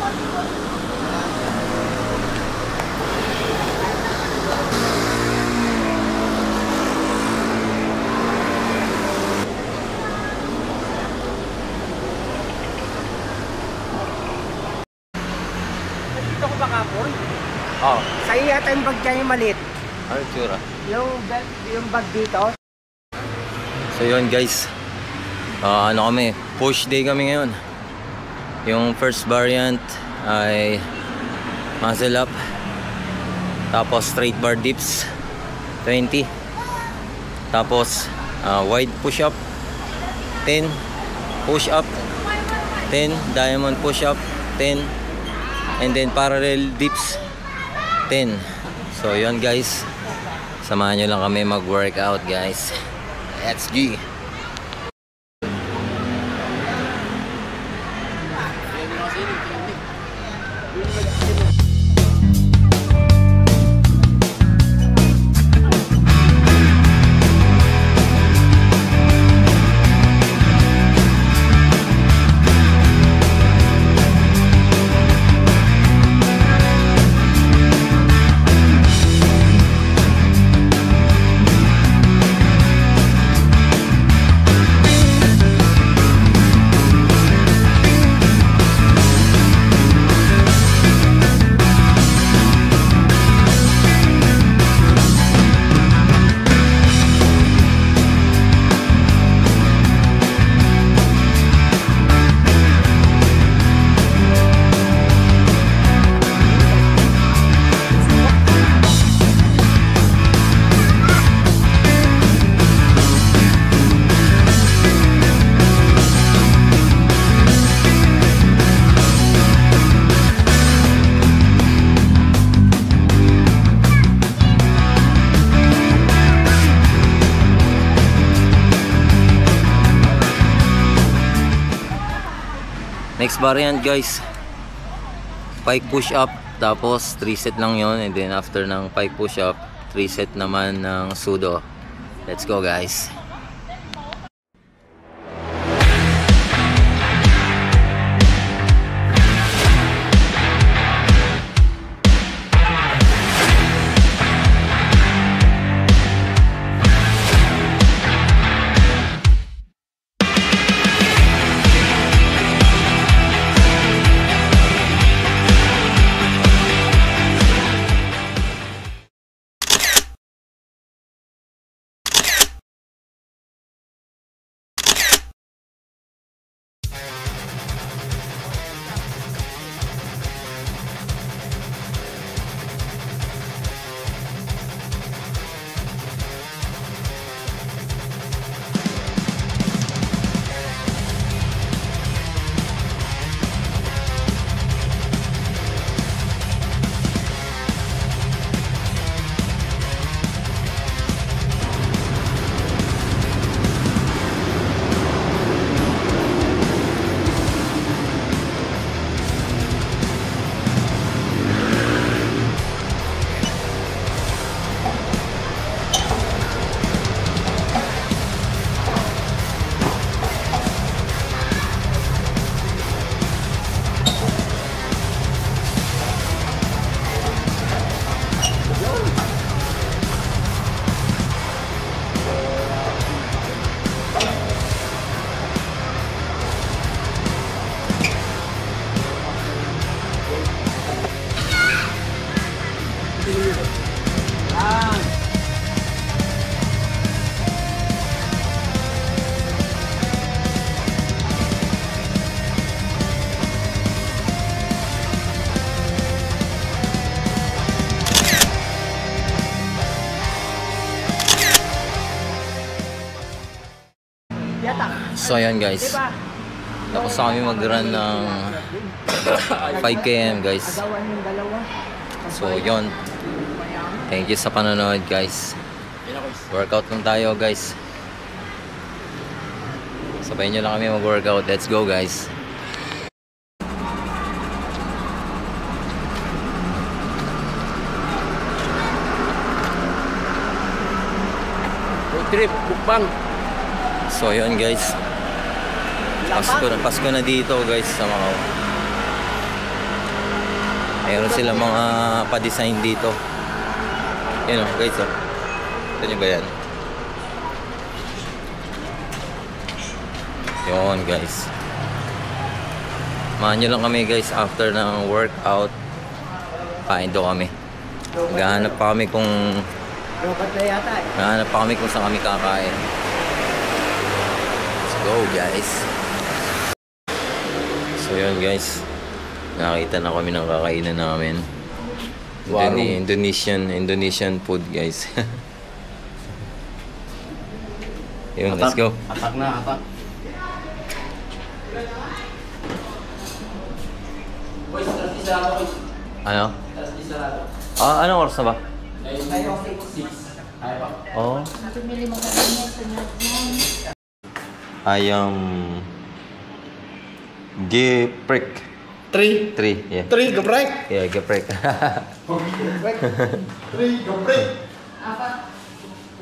Dito ko ba kapon? Oh. Sa'yo yata yung bag dyan yung maliit. Ano tsura? Yung bag dito. So yun guys, ano kami, push day kami ngayon. Yung first variant ay muscle up, tapos straight bar dips 20, tapos wide push up 10, push up 10, diamond push up 10, and then parallel dips 10. So yun guys, samahan nyo lang kami mag workout guys. Let's go. Next variant guys, pike push up, tapos 3 set lang yon, and then after ng pike push up 3 set naman ng sudo. Let's go guys. So ayan guys, tapos kami mag-run ng 5 km guys. So yun, thank you sa panonood guys. Workout lang tayo guys. Sabayin nyo lang kami mag-workout. Let's go guys. Trip, bukbang. So yun guys, Pasko na dito guys sa Macau. Meron sila mga pa-design dito. Yun o, guys o. Ito nyo ba yan? Yun guys. Samahan nyo lang kami guys after ng workout. Kain do kami. Naghahanap pa kami kung Lobat na yata eh. Naghahanap pa kami kung saan kami kakain. Let's go guys. So yun guys, nakita na kami ng kakainan namin. Indonesian food guys. Yun, let's go. Atak na, atak. Ano? Anong oras na ba? Oh. Bumili mo kami sa Nagmon. Ayam geprek. 3. 3, yeah. 3, geprek. Yeah, geprek. 3, geprek. Apa?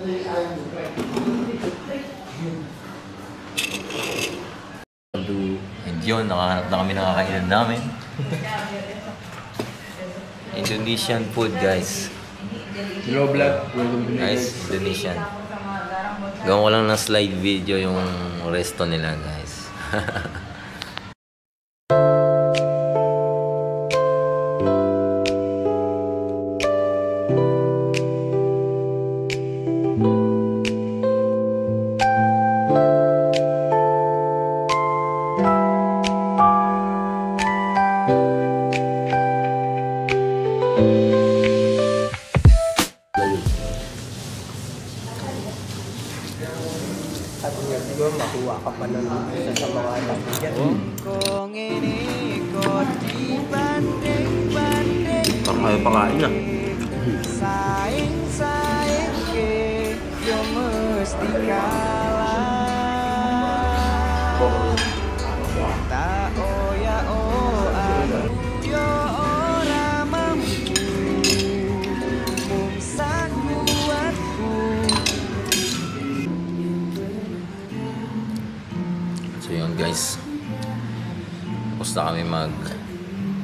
3 ayam geprek. And yun, nakahanap na kami ng kakainan namin. Indonesian food guys. Hello vlog, welcome to Guys, Indonesian. Gawin ko lang ng slide video yung resto nila guys. At nga, siguro makuha ka pa ng isa sa mga anak mo dyan. Kung inikot di banding-banding Parang kayo pakain na. Saing-saing ke Yung mesti kalah Tak oya-oan Yo ora mampu Mungsak buatku So yun guys, tapos na kami mag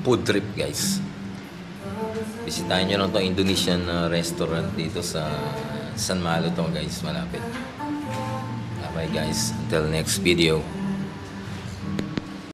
food trip guys. Bisitahin nyo lang itong Indonesian restaurant dito sa San Malo to guys, malapit. Bye bye guys, until next video.